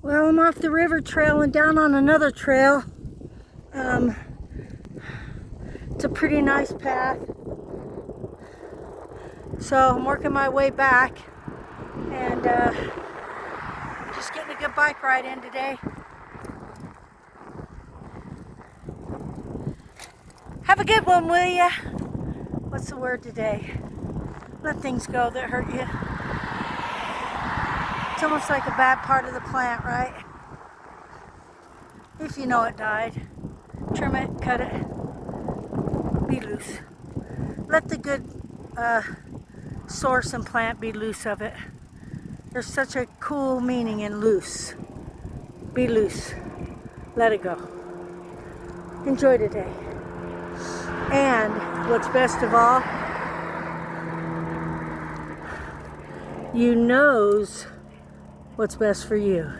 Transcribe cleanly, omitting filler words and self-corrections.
Well, I'm off the river trail and down on another trail. It's a pretty nice path. So I'm working my way back and just getting a good bike ride in today. Have a good one, will ya? What's the word today? Let things go that hurt you. It's almost like a bad part of the plant, right? If you know it died, trim it, cut it, be loose. Let the good source and plant be loose of it. There's such a cool meaning in loose. Be loose. Let it go. Enjoy today. And what's best of all, you knows what's best for you.